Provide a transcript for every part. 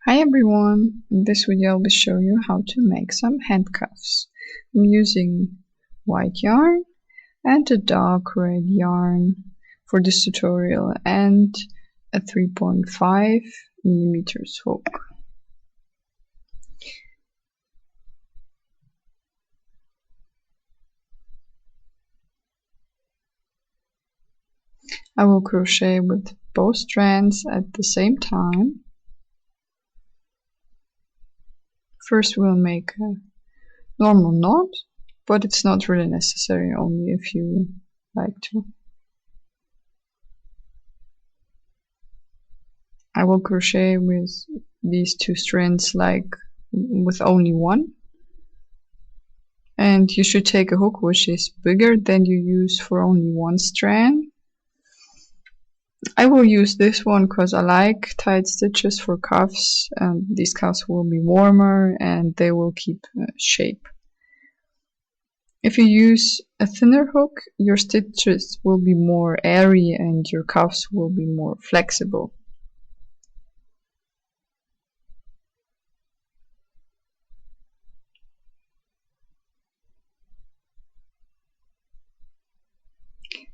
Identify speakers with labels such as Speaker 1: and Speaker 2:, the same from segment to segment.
Speaker 1: Hi everyone! In this video I'll be showing you how to make some handcuffs. I'm using white yarn and a dark red yarn for this tutorial and a 3.5mm hook. I will crochet with both strands at the same time. First we'll make a normal knot, but it's not really necessary, only if you like to. I will crochet with these two strands like with only one. And you should take a hook which is bigger than you use for only one strand. I will use this one because I like tight stitches for cuffs, and these cuffs will be warmer and they will keep shape. If you use a thinner hook, your stitches will be more airy and your cuffs will be more flexible.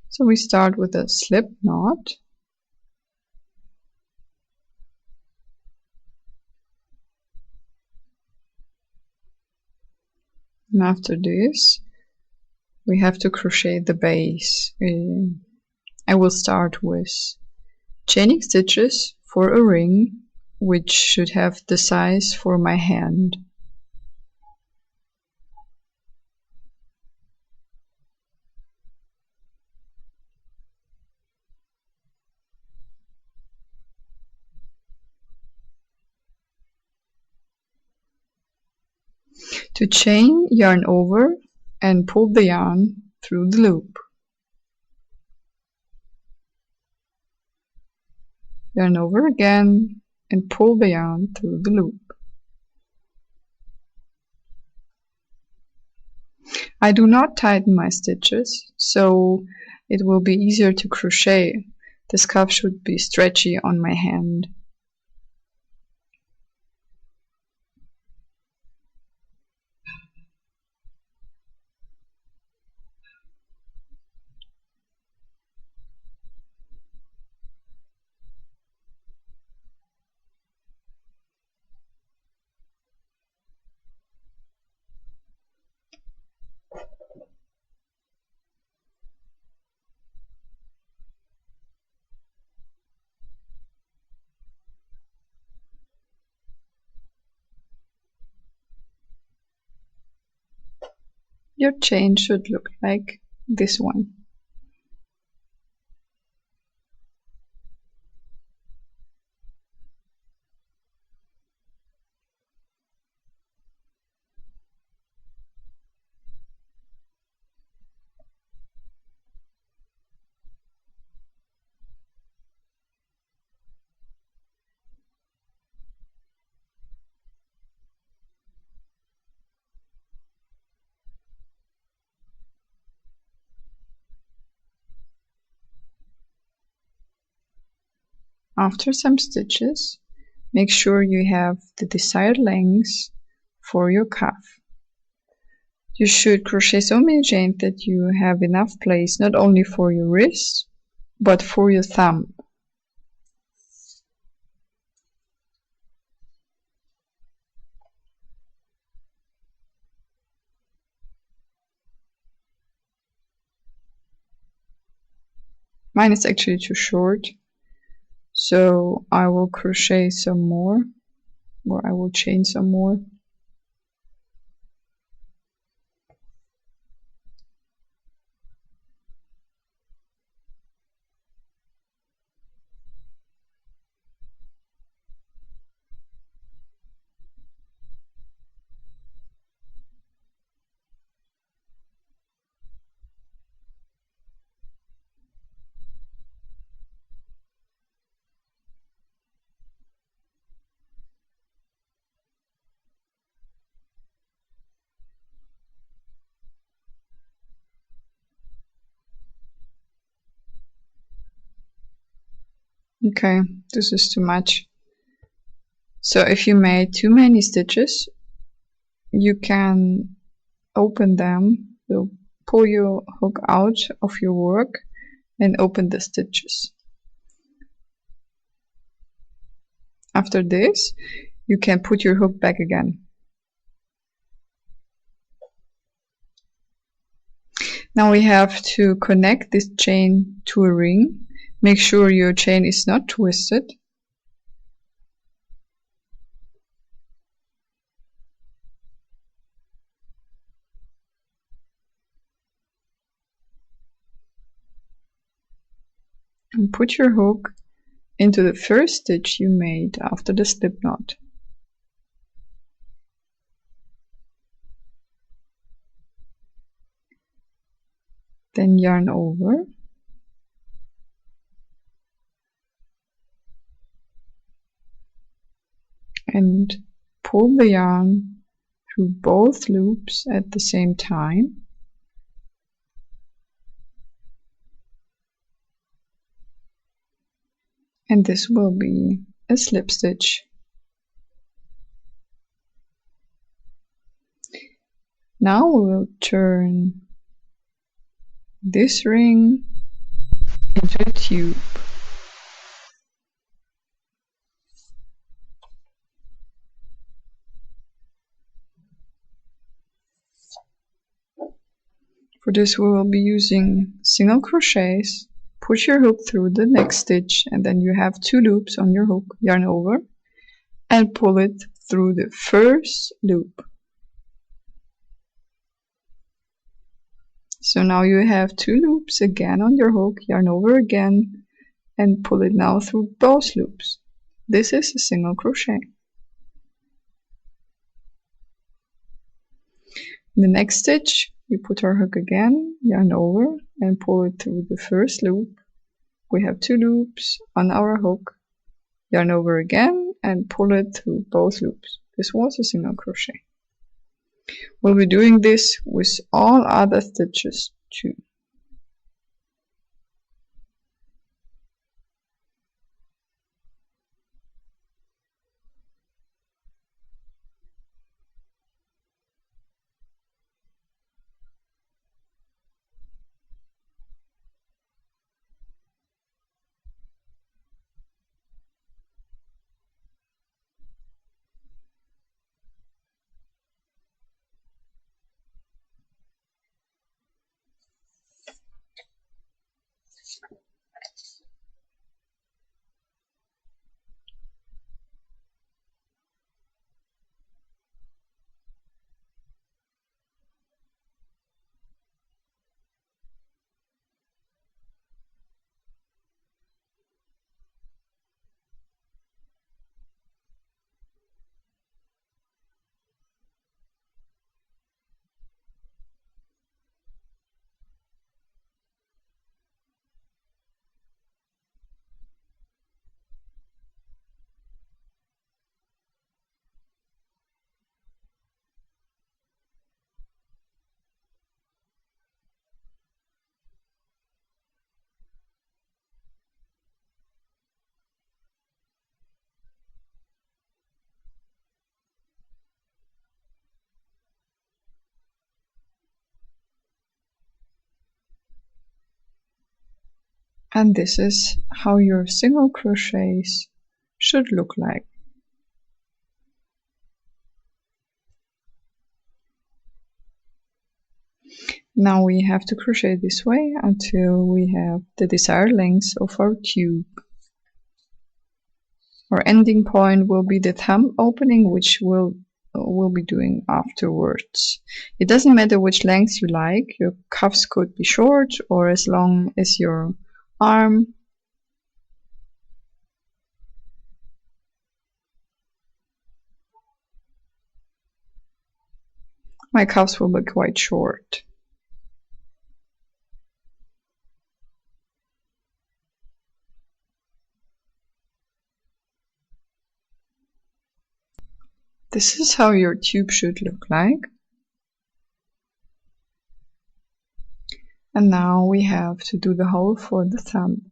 Speaker 1: So we start with a slip knot. And after this, we have to crochet the base. I will start with chaining stitches for a ring, which should have the size for my hand. To chain, yarn over and pull the yarn through the loop. Yarn over again and pull the yarn through the loop. I do not tighten my stitches, so it will be easier to crochet. This cuff should be stretchy on my hand. Your chain should look like this one. After some stitches, make sure you have the desired length for your cuff. You should crochet so many chains that you have enough place not only for your wrist, but for your thumb. Mine is actually too short, so I will crochet some more, or I will chain some more. Okay, this is too much. So if you made too many stitches, you can open them. So pull your hook out of your work and open the stitches. After this, you can put your hook back again. Now we have to connect this chain to a ring. Make sure your chain is not twisted. And put your hook into the first stitch you made after the slip knot. Then yarn over. And pull the yarn through both loops at the same time. And this will be a slip stitch. Now we will turn this ring into a tube. For this we will be using single crochets. Push your hook through the next stitch and then you have 2 loops on your hook, yarn over and pull it through the first loop. So now you have 2 loops again on your hook, yarn over again and pull it now through both loops. This is a single crochet. In the next stitch we put our hook again, yarn over and pull it through the first loop. We have 2 loops on our hook, yarn over again and pull it through both loops. This was a single crochet. We'll be doing this with all other stitches too. And this is how your single crochets should look like. Now we have to crochet this way until we have the desired length of our tube. Our ending point will be the thumb opening, which we'll be doing afterwards. It doesn't matter which length you like. Your cuffs could be short or as long as your arm. My cuffs will be quite short. This is how your tube should look like. And now we have to do the hole for the thumb.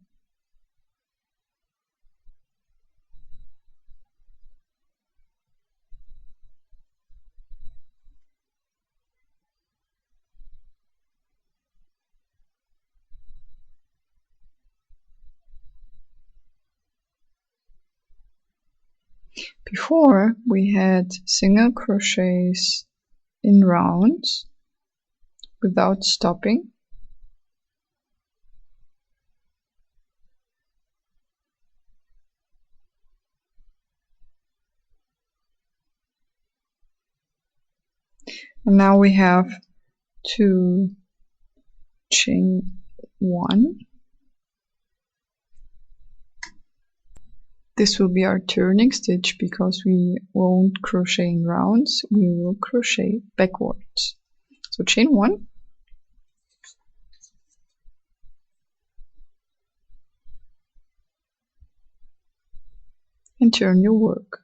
Speaker 1: Before we had single crochets in rounds without stopping. And now we have to chain 1. This will be our turning stitch because we won't crochet in rounds, we will crochet backwards. So chain 1. And turn your work.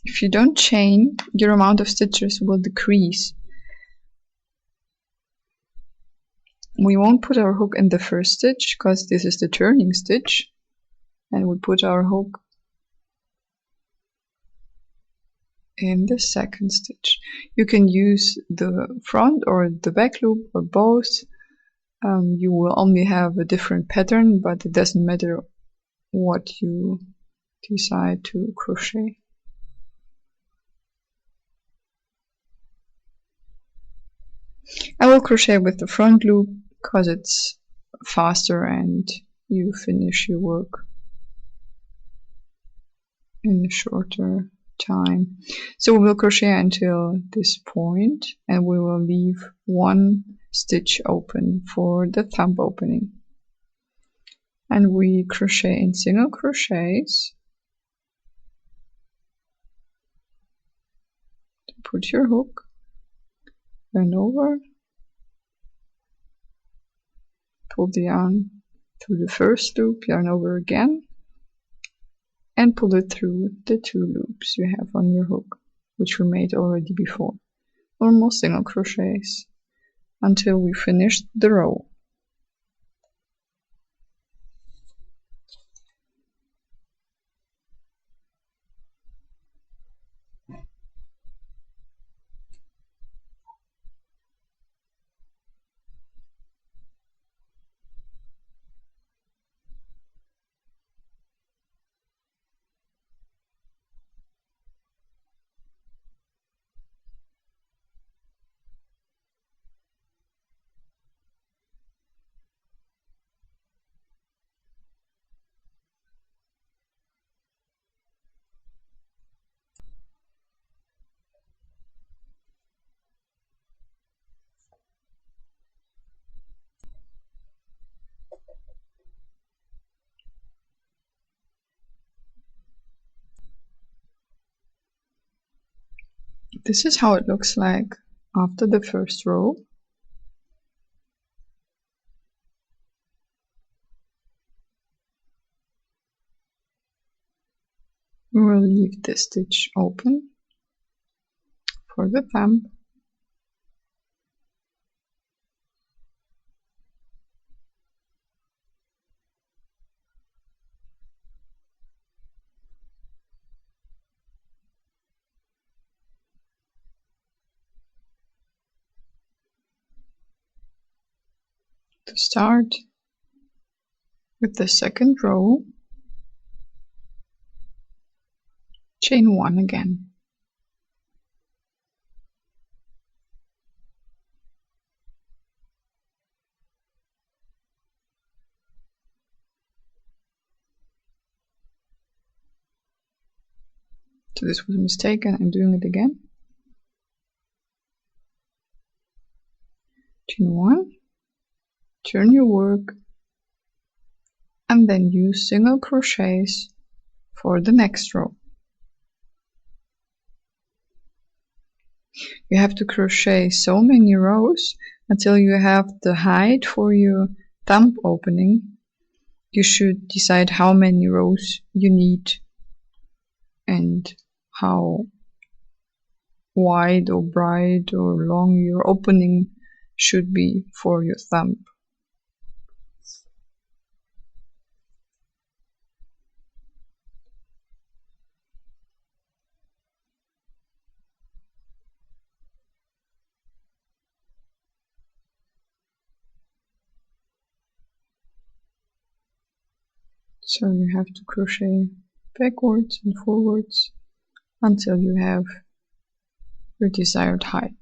Speaker 1: If you don't chain, your amount of stitches will decrease. We won't put our hook in the first stitch because this is the turning stitch, and we put our hook in the second stitch. You can use the front or the back loop or both. You will only have a different pattern, but it doesn't matter what you decide to crochet. I will crochet with the front loop because it's faster and you finish your work in a shorter time. So we will crochet until this point and we will leave 1 stitch open for the thumb opening. And we crochet in single crochets. Put your hook, turn over, pull the yarn through the first loop, yarn over again, and pull it through the 2 loops you have on your hook, which we made already before. Normal single crochets until we finish the row. This is how it looks like after the first row. We will leave this stitch open for the thumb. To start with the second row, chain 1 again. So this was a mistake and I'm doing it again. Chain 1, turn your work, and then use single crochets for the next row. You have to crochet so many rows until you have the height for your thumb opening. You should decide how many rows you need and how wide or bright or long your opening should be for your thumb. So you have to crochet backwards and forwards until you have your desired height.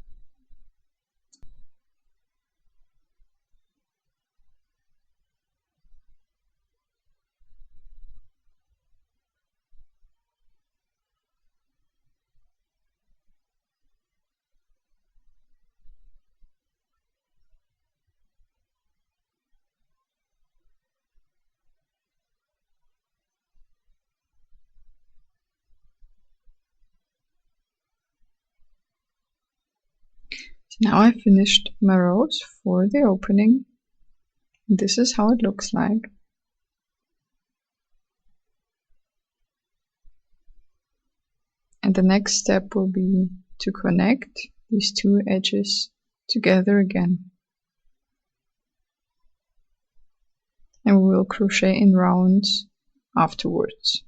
Speaker 1: Now I finished my rows for the opening. This is how it looks like. And the next step will be to connect these two edges together again. And we will crochet in rounds afterwards.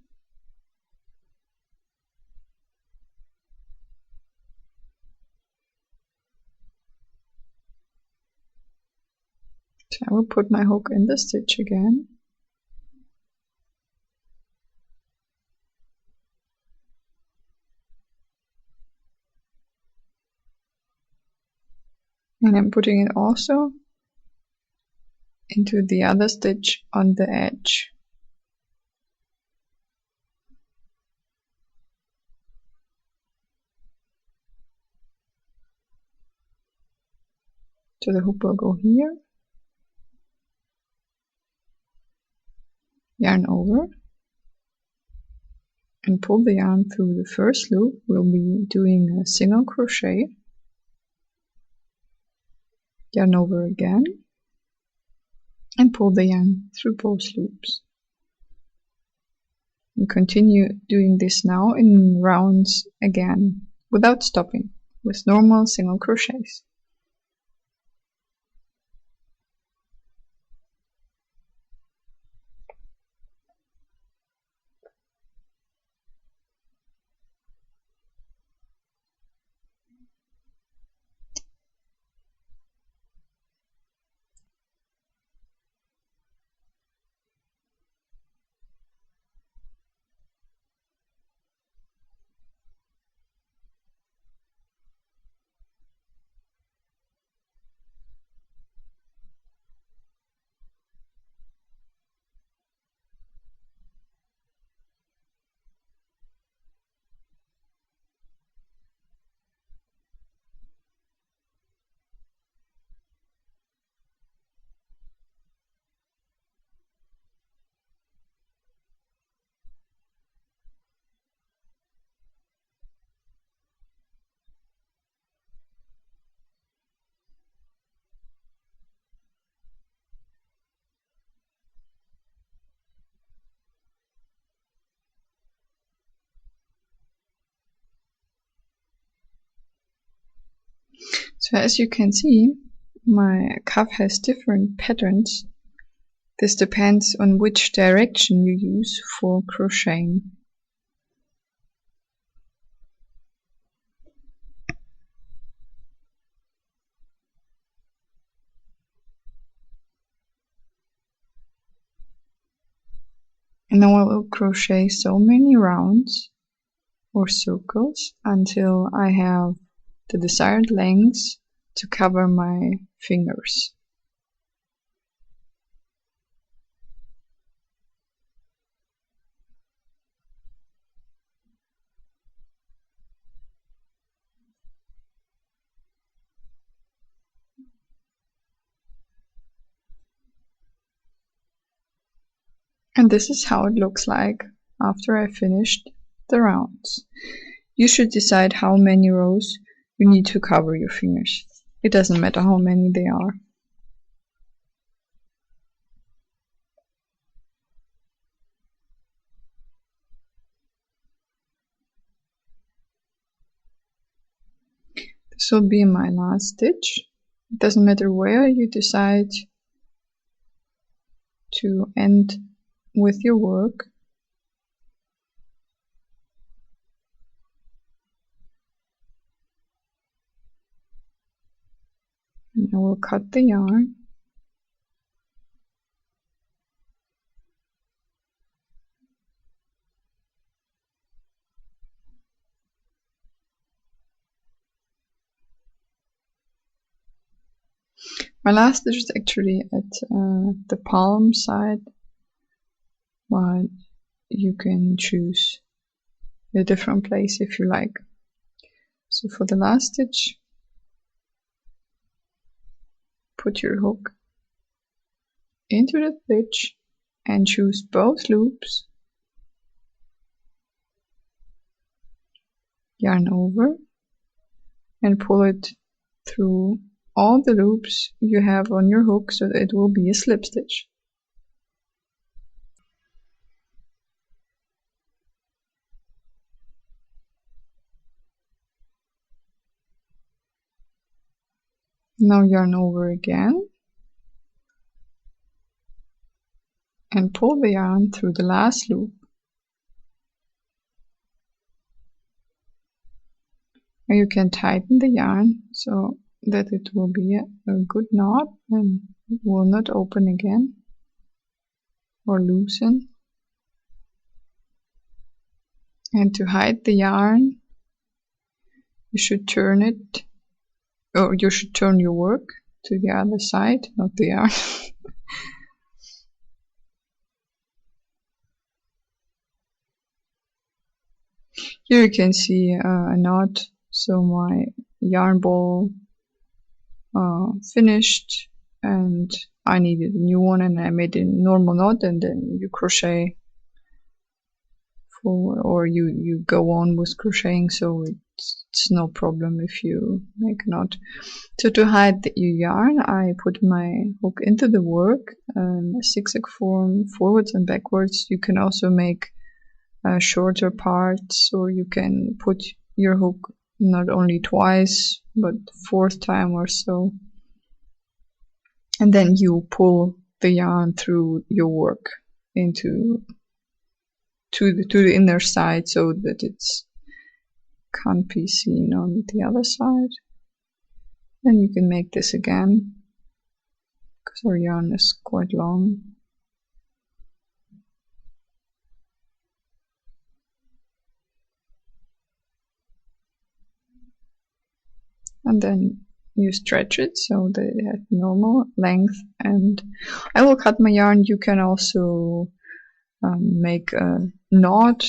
Speaker 1: So I will put my hook in the stitch again. And I'm putting it also into the other stitch on the edge. So the hook will go here, yarn over, and pull the yarn through the first loop. We'll be doing a single crochet, yarn over again, and pull the yarn through both loops. And continue doing this now in rounds again, without stopping, with normal single crochets. So as you can see, my cuff has different patterns. This depends on which direction you use for crocheting. And now I will crochet so many rounds or circles until I have the desired length to cover my fingers. And this is how it looks like after I finished the rounds. You should decide how many rows you need to cover your fingers. It doesn't matter how many they are. This will be my last stitch. It doesn't matter where you decide to end with your work. And I will cut the yarn. My last stitch is actually at the palm side, but you can choose a different place if you like. So for the last stitch, put your hook into the stitch and choose both loops, yarn over, and pull it through all the loops you have on your hook so that it will be a slip stitch. Now yarn over again and pull the yarn through the last loop. Now you can tighten the yarn so that it will be a good knot and it will not open again or loosen. And to hide the yarn, you should turn it, or you should turn your work to the other side, not the yarn. Here you can see a knot. So my yarn ball finished, and I needed a new one, and I made a normal knot, and then you crochet for, or you go on with crocheting, so it's no problem if you make a knot. So to hide your yarn, I put my hook into the work, a zigzag form forwards and backwards. You can also make shorter parts, or you can put your hook not only twice but fourth time or so, and then you pull the yarn through your work into to the inner side so that it can't be seen on the other side. Then you can make this again because our yarn is quite long. And then you stretch it so that it has normal length, and I will cut my yarn. You can also make a knot